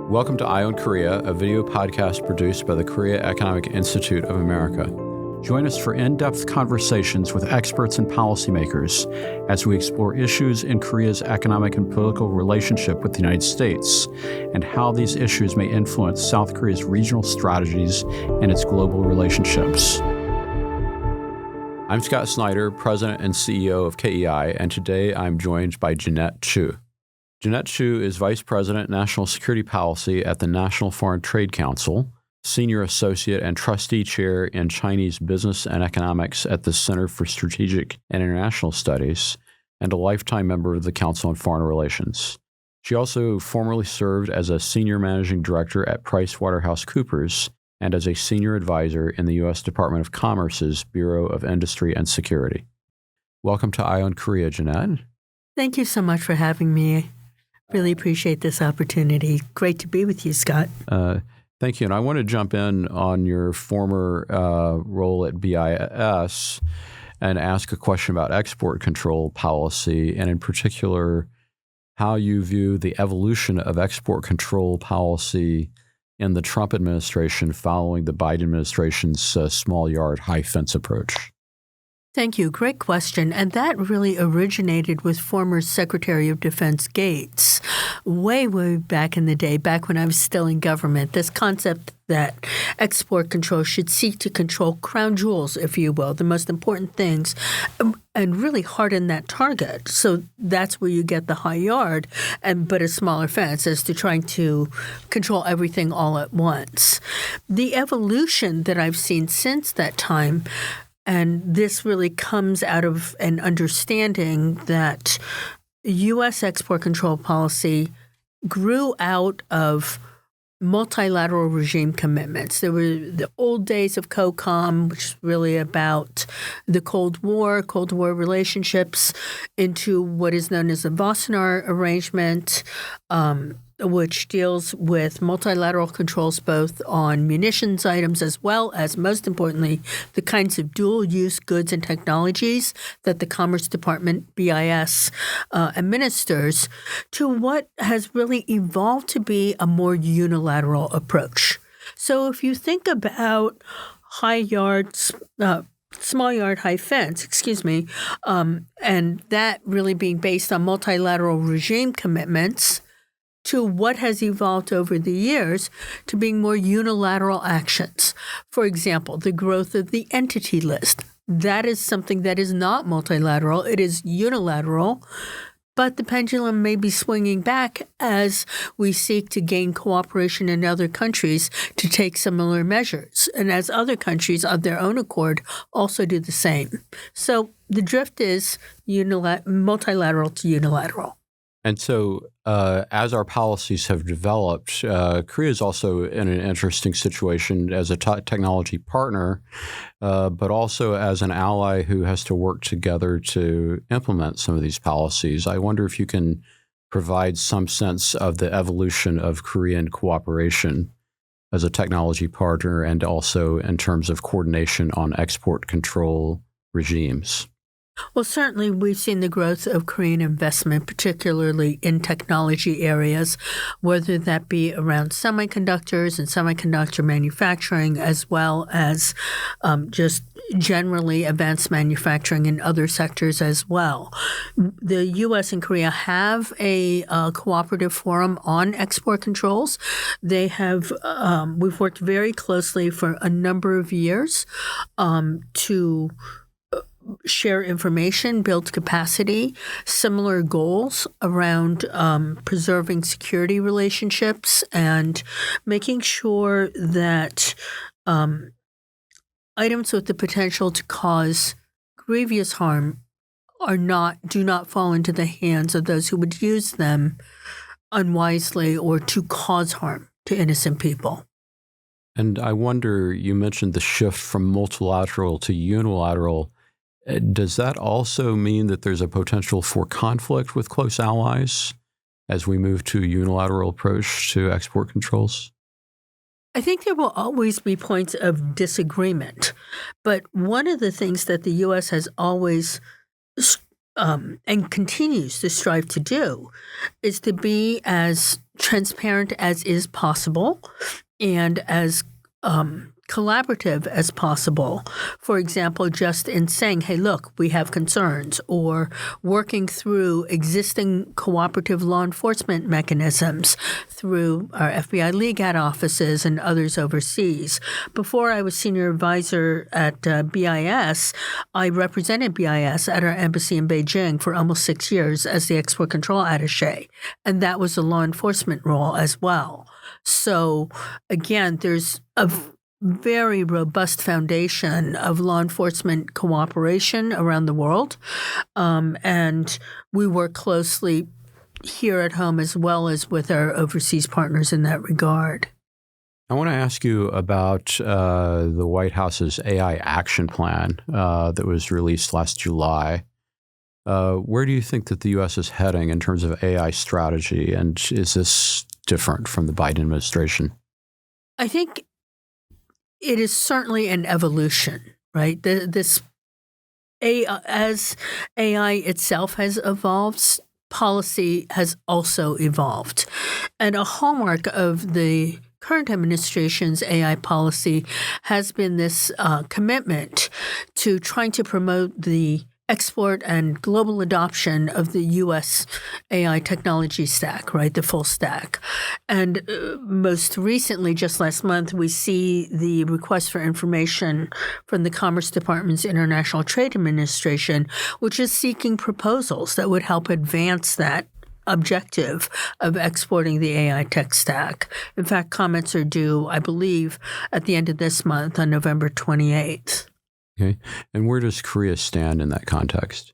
Welcome to Eye on Korea, a video podcast produced by the Korea Economic Institute of America. Join us for in-depth conversations with experts and policymakers as we explore issues in Korea's economic and political relationship with the United States and how these issues may influence South Korea's regional strategies and its global relationships. I'm Scott Snyder, President and CEO of KEI, and today I'm joined by Jeannette Chu. Jeannette Chu is Vice President, National Security Policy at the National Foreign Trade Council, Senior Associate and Trustee Chair in Chinese Business and Economics at the Center for Strategic and International Studies, and a lifetime member of the Council on Foreign Relations. She also formerly served as a Senior Managing Director at PricewaterhouseCoopers and as a Senior Advisor in the U.S. Department of Commerce's Bureau of Industry and Security. Welcome to Eye on Korea, Jeannette. Thank you so much for having me. Really appreciate this opportunity. Great to be with you, Scott. Thank you. And I want to jump in on your former role at BIS and ask a question about export control policy, and in particular, how you view the evolution of export control policy in the Trump administration following the Biden administration's small yard, high fence approach. Thank you. Great question. And that really originated with former Secretary of Defense Gates way back in the day, back when I was still in government. This concept that export control should seek to control crown jewels, if you will, the most important things, and really harden that target. So that's where you get the high yard, but a smaller fence, as to trying to control everything all at once. The evolution that I've seen since that time, and this really comes out of an understanding that U.S. export control policy grew out of multilateral regime commitments. There were the old days of COCOM, which is really about the Cold War relationships, into what is known as the Wassenaar Arrangement, which deals with multilateral controls both on munitions items as well as, most importantly, the kinds of dual-use goods and technologies that the Commerce Department, BIS, administers, to what has really evolved to be a more unilateral approach. So if you think about small yard, high fence, and that really being based on multilateral regime commitments, to what has evolved over the years to being more unilateral actions. For example, the growth of the entity list. That is something that is not multilateral. It is unilateral, but the pendulum may be swinging back as we seek to gain cooperation in other countries to take similar measures, and as other countries of their own accord also do the same. So the drift is multilateral to unilateral. And so as our policies have developed, Korea is also in an interesting situation as a technology partner, but also as an ally who has to work together to implement some of these policies. I wonder if you can provide some sense of the evolution of Korean cooperation as a technology partner and also in terms of coordination on export control regimes. Well, certainly we've seen the growth of Korean investment, particularly in technology areas, whether that be around semiconductors and semiconductor manufacturing, as well as just generally advanced manufacturing in other sectors as well. The U.S. and Korea have a cooperative forum on export controls. They have we've worked very closely for a number of years to share information, build capacity, similar goals around preserving security relationships and making sure that items with the potential to cause grievous harm do not fall into the hands of those who would use them unwisely or to cause harm to innocent people. And I wonder, you mentioned the shift from multilateral to unilateral. Does that also mean that there's a potential for conflict with close allies as we move to a unilateral approach to export controls? I think there will always be points of disagreement. But one of the things that the U.S. has always and continues to strive to do, is to be as transparent as is possible and as collaborative as possible. For example, just in saying, hey, look, we have concerns, or working through existing cooperative law enforcement mechanisms through our FBI LEGAT offices and others overseas. Before I was senior advisor at BIS, I represented BIS at our embassy in Beijing for almost 6 years as the export control attaché, and that was a law enforcement role as well. So again, there's a very robust foundation of law enforcement cooperation around the world. And we work closely here at home as well as with our overseas partners in that regard. I want to ask you about the White House's AI action plan that was released last July. Where do you think that the U.S. is heading in terms of AI strategy, and is this different from the Biden administration? I think it is certainly an evolution, right? This AI, as AI itself has evolved, policy has also evolved. And a hallmark of the current administration's AI policy has been this commitment to trying to promote the export and global adoption of the U.S. AI technology stack, right, the full stack. And most recently, just last month, we see the request for information from the Commerce Department's International Trade Administration, which is seeking proposals that would help advance that objective of exporting the AI tech stack. In fact, comments are due, I believe, at the end of this month on November 28th. Okay. And where does Korea stand in that context?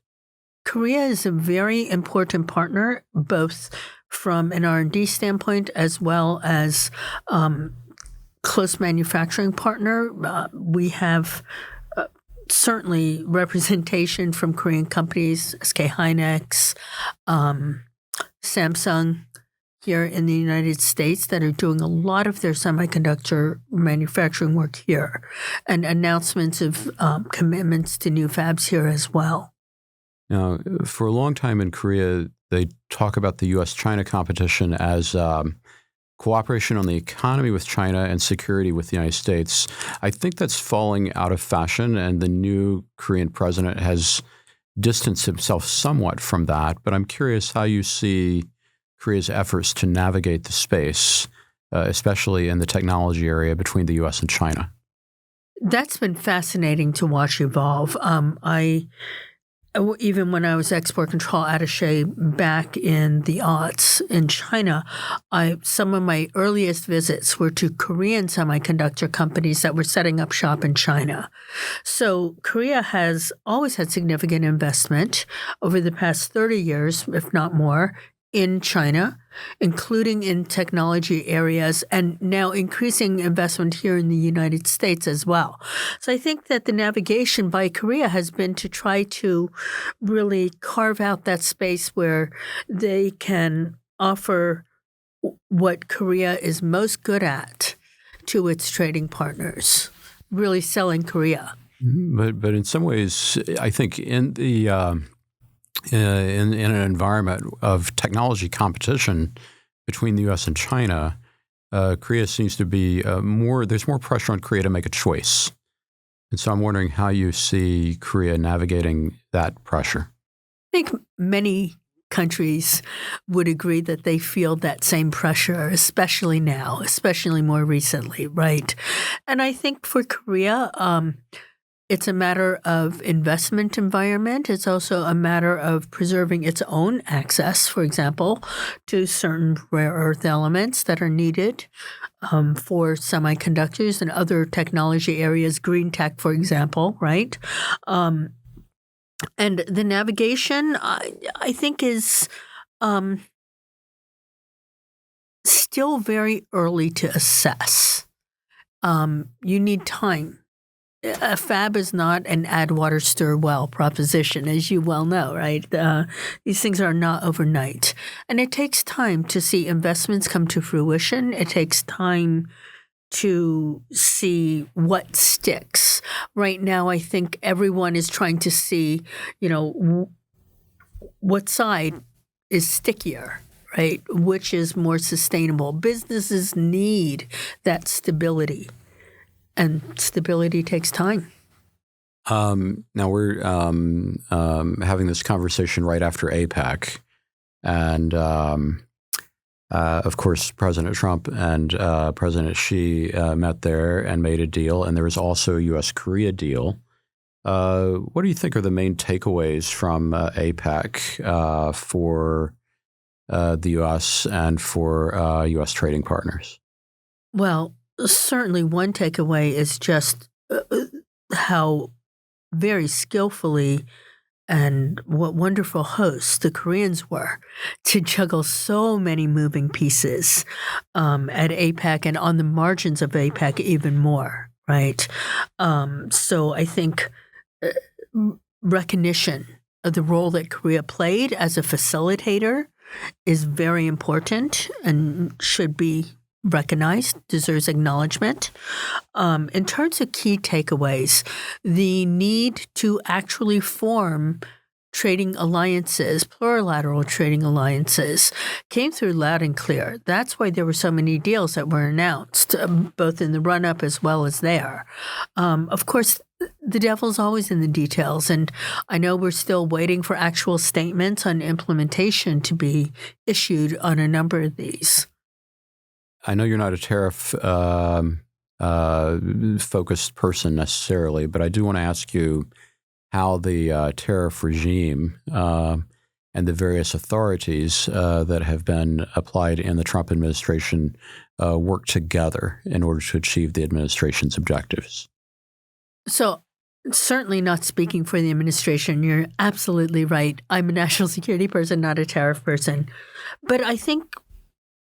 Korea is a very important partner, both from an R&D standpoint as well as close manufacturing partner. We have certainly representation from Korean companies, SK Hynix, Samsung, here in the United States that are doing a lot of their semiconductor manufacturing work here, and announcements of commitments to new fabs here as well. Now, for a long time in Korea, they talk about the U.S.-China competition as cooperation on the economy with China and security with the United States. I think that's falling out of fashion, and the new Korean president has distanced himself somewhat from that. But I'm curious how you see Korea's efforts to navigate the space, especially in the technology area between the U.S. and China. That's been fascinating to watch evolve. Even when I was export control attaché back in the aughts in China, some of my earliest visits were to Korean semiconductor companies that were setting up shop in China. So Korea has always had significant investment over the past 30 years, if not more, in China, including in technology areas, and now increasing investment here in the United States as well. So I think that the navigation by Korea has been to try to really carve out that space where they can offer what Korea is most good at to its trading partners, really selling Korea. But in some ways, I think in the in an environment of technology competition between the U.S. and China, Korea seems to be there's more pressure on Korea to make a choice. And so I'm wondering how you see Korea navigating that pressure. I think many countries would agree that they feel that same pressure, especially now, especially more recently, right? And I think for Korea, it's a matter of investment environment. It's also a matter of preserving its own access, for example, to certain rare earth elements that are needed for semiconductors and other technology areas, green tech, for example, right? And the navigation, I think, is still very early to assess. You need time. A fab is not an add water, stir well proposition, as you well know, right? These things are not overnight. And it takes time to see investments come to fruition. It takes time to see what sticks. Right now, I think everyone is trying to see, what side is stickier, right? Which is more sustainable? Businesses need that stability, and stability takes time. Now we're having this conversation right after APEC, and of course, President Trump and President Xi met there and made a deal, and there was also a U.S.-Korea deal. What do you think are the main takeaways from APEC for the U.S. and for U.S. trading partners? Well, certainly one takeaway is just how very skillfully and what wonderful hosts the Koreans were to juggle so many moving pieces at APEC and on the margins of APEC even more, right? So I think recognition of the role that Korea played as a facilitator is very important and should be recognized, deserves acknowledgement. In terms of key takeaways, the need to actually form trading alliances, plurilateral trading alliances, came through loud and clear. That's why there were so many deals that were announced, both in the run-up as well as there. Of course, the devil's always in the details, and I know we're still waiting for actual statements on implementation to be issued on a number of these. I know you're not a tariff focused person necessarily, but I do want to ask you how the tariff regime and the various authorities that have been applied in the Trump administration work together in order to achieve the administration's objectives. So certainly not speaking for the administration. You're absolutely right. I'm a national security person, not a tariff person. But I think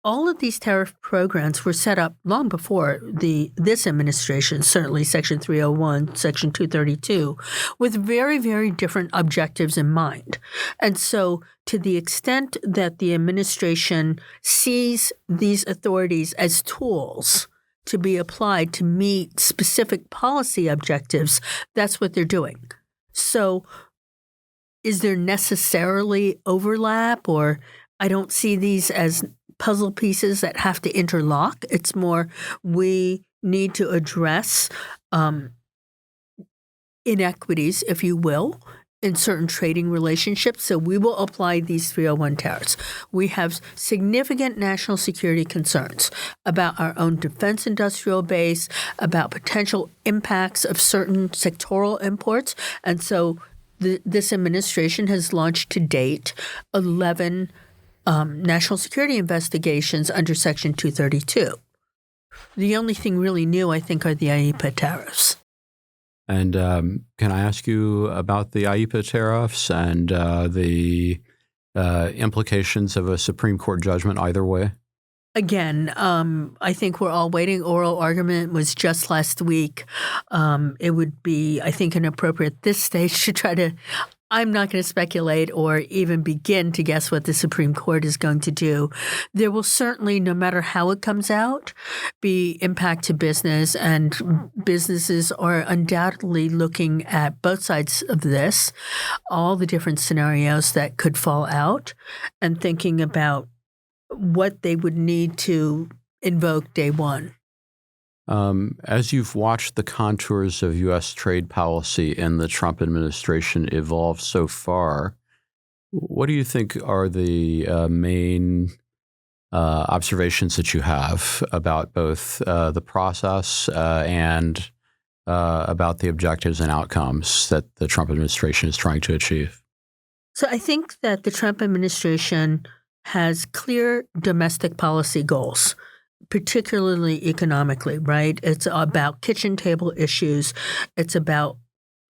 all of these tariff programs were set up long before this administration, certainly Section 301, Section 232, with very, very different objectives in mind. And so to the extent that the administration sees these authorities as tools to be applied to meet specific policy objectives, that's what they're doing. So is there necessarily overlap, or I don't see these as puzzle pieces that have to interlock. It's more we need to address inequities, if you will, in certain trading relationships. So we will apply these 301 tariffs. We have significant national security concerns about our own defense industrial base, about potential impacts of certain sectoral imports. And so this administration has launched to date 11 national security investigations under Section 232. The only thing really new, I think, are the IEEPA tariffs. And can I ask you about the IEEPA tariffs and the implications of a Supreme Court judgment either way? Again, I think we're all waiting. Oral argument was just last week. It would be, I think, inappropriate at this stage to try to I'm not going to speculate or even begin to guess what the Supreme Court is going to do. There will certainly, no matter how it comes out, be impact to business, and businesses are undoubtedly looking at both sides of this, all the different scenarios that could fall out, and thinking about what they would need to invoke day one. As you've watched the contours of U.S. trade policy in the Trump administration evolve so far, what do you think are the main observations that you have about both the process and about the objectives and outcomes that the Trump administration is trying to achieve? So I think that the Trump administration has clear domestic policy goals, particularly economically, right? It's about kitchen table issues. It's about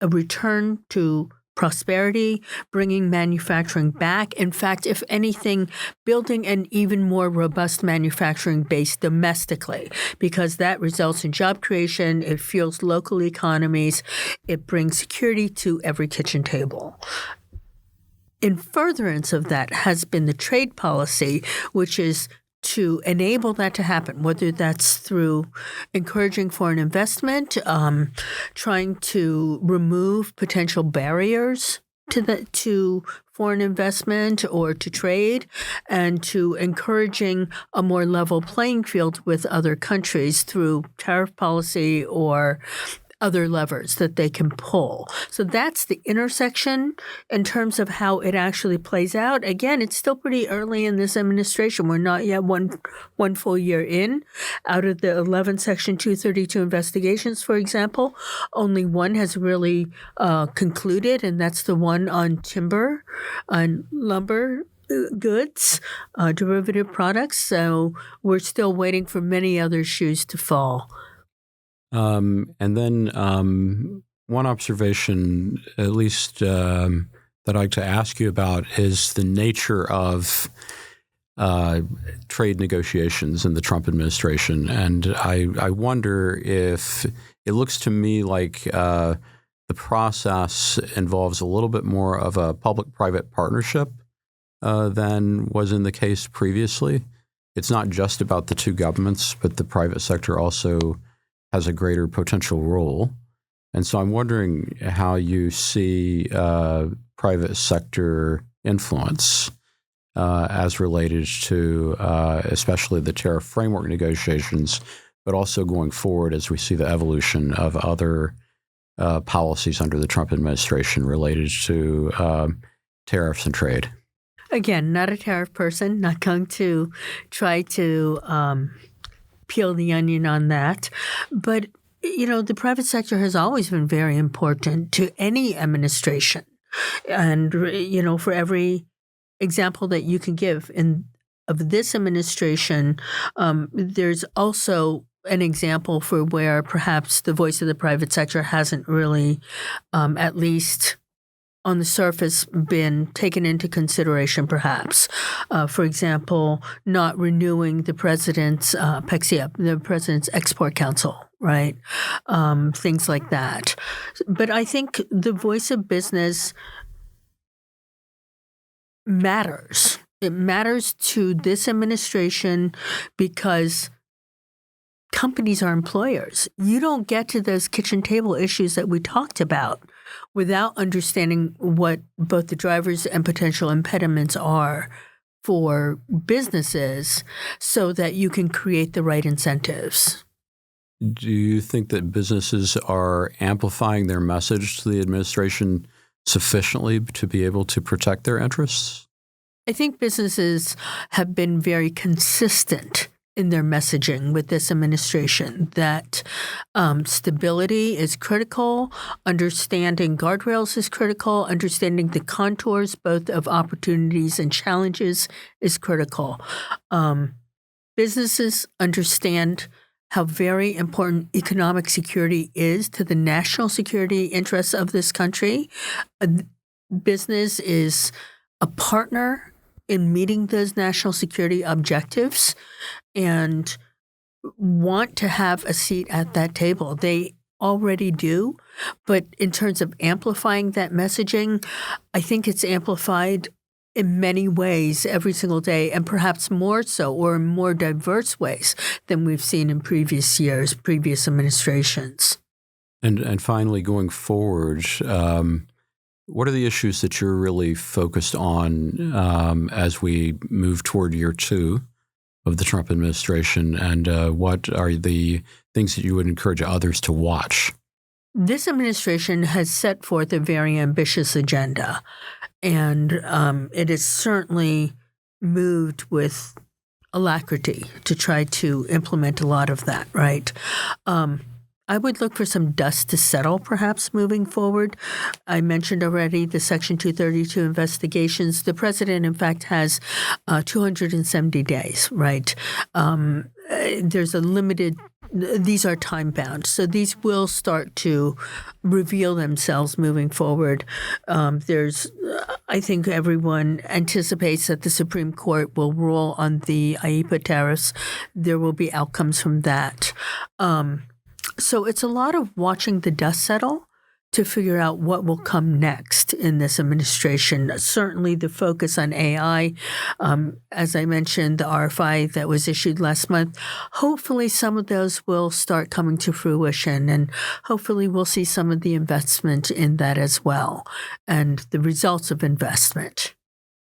a return to prosperity, bringing manufacturing back. In fact, if anything, building an even more robust manufacturing base domestically, because that results in job creation, it fuels local economies, it brings security to every kitchen table. In furtherance of that has been the trade policy, which is to enable that to happen, whether that's through encouraging foreign investment, trying to remove potential barriers to foreign investment or to trade, and to encouraging a more level playing field with other countries through tariff policy or other levers that they can pull. So that's the intersection in terms of how it actually plays out. Again, it's still pretty early in this administration. We're not yet one full year in. Out of the 11 Section 232 investigations, for example, only one has really concluded, and that's the one on timber, on lumber goods, derivative products. So we're still waiting for many other shoes to fall. And then one observation, at least that I'd like to ask you about, is the nature of trade negotiations in the Trump administration. And I wonder if it looks to me like the process involves a little bit more of a public-private partnership than was in the case previously. It's not just about the two governments, but the private sector also has a greater potential role. And so I'm wondering how you see private sector influence as related to especially the tariff framework negotiations, but also going forward as we see the evolution of other policies under the Trump administration related to tariffs and trade. Again, not a tariff person, not going to try to peel the onion on that. But, the private sector has always been very important to any administration. And, for every example that you can give of this administration, there's also an example for where perhaps the voice of the private sector hasn't really, at least on the surface, been taken into consideration, perhaps. For example, not renewing the president's PEXIA, the president's export council, right? Things like that. But I think the voice of business matters. It matters to this administration because companies are employers. You don't get to those kitchen table issues that we talked about without understanding what both the drivers and potential impediments are for businesses so that you can create the right incentives. Do you think that businesses are amplifying their message to the administration sufficiently to be able to protect their interests? I think businesses have been very consistent in their messaging with this administration that stability is critical, understanding guardrails is critical, understanding the contours both of opportunities and challenges is critical. Businesses understand how very important economic security is to the national security interests of this country. Business is a partner in meeting those national security objectives and want to have a seat at that table. They already do, but in terms of amplifying that messaging, I think it's amplified in many ways every single day, and perhaps more so or in more diverse ways than we've seen in previous years, previous administrations. And finally, going forward, what are the issues that you're really focused on as we move toward year two of the Trump administration, and what are the things that you would encourage others to watch? This administration has set forth a very ambitious agenda, and it is certainly moved with alacrity to try to implement a lot of that, right? I would look for some dust to settle, perhaps, moving forward. I mentioned already the Section 232 investigations. The president, in fact, has 270 days, right? There's a limited – these are time-bound. So these will start to reveal themselves moving forward. I think everyone anticipates that the Supreme Court will rule on the IEEPA tariffs. There will be outcomes from that. So it's a lot of watching the dust settle to figure out what will come next in this administration. Certainly the focus on AI, as I mentioned, the RFI that was issued last month, hopefully some of those will start coming to fruition, and hopefully we'll see some of the investment in that as well and the results of investment.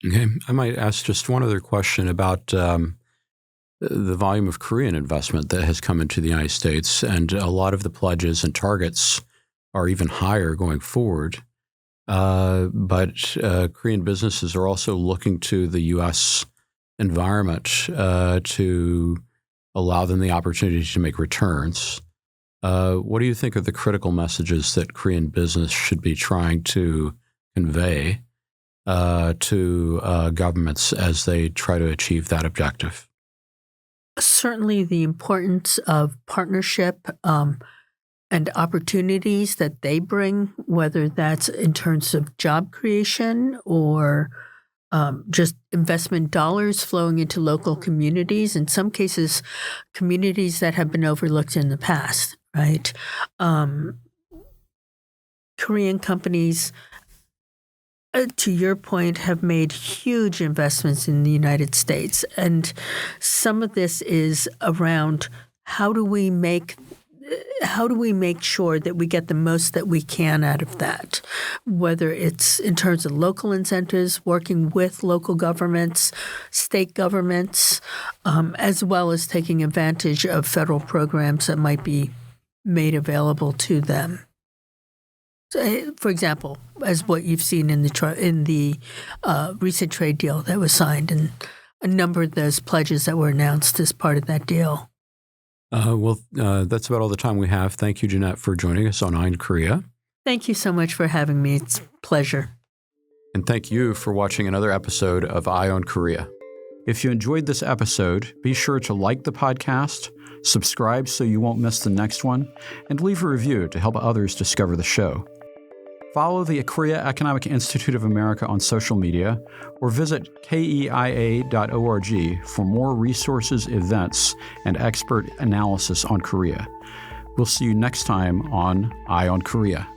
Okay. I might ask just one other question about the volume of Korean investment that has come into the United States, and a lot of the pledges and targets are even higher going forward. But Korean businesses are also looking to the U.S. environment to allow them the opportunity to make returns. What do you think are the critical messages that Korean business should be trying to convey to governments as they try to achieve that objective? Certainly the importance of partnership and opportunities that they bring, whether that's in terms of job creation or just investment dollars flowing into local communities, in some cases, communities that have been overlooked in the past, right? Korean companies, to your point, have made huge investments in the United States. And some of this is around how do we make sure that we get the most that we can out of that, whether it's in terms of local incentives, working with local governments, state governments, as well as taking advantage of federal programs that might be made available to them. So, for example, as what you've seen in the recent trade deal that was signed, and a number of those pledges that were announced as part of that deal. That's about all the time we have. Thank you, Jeannette, for joining us on Eye on Korea. Thank you so much for having me. It's a pleasure. And thank you for watching another episode of Eye on Korea. If you enjoyed this episode, be sure to like the podcast, subscribe so you won't miss the next one, and leave a review to help others discover the show. Follow the Korea Economic Institute of America on social media, or visit keia.org for more resources, events, and expert analysis on Korea. We'll see you next time on Eye on Korea.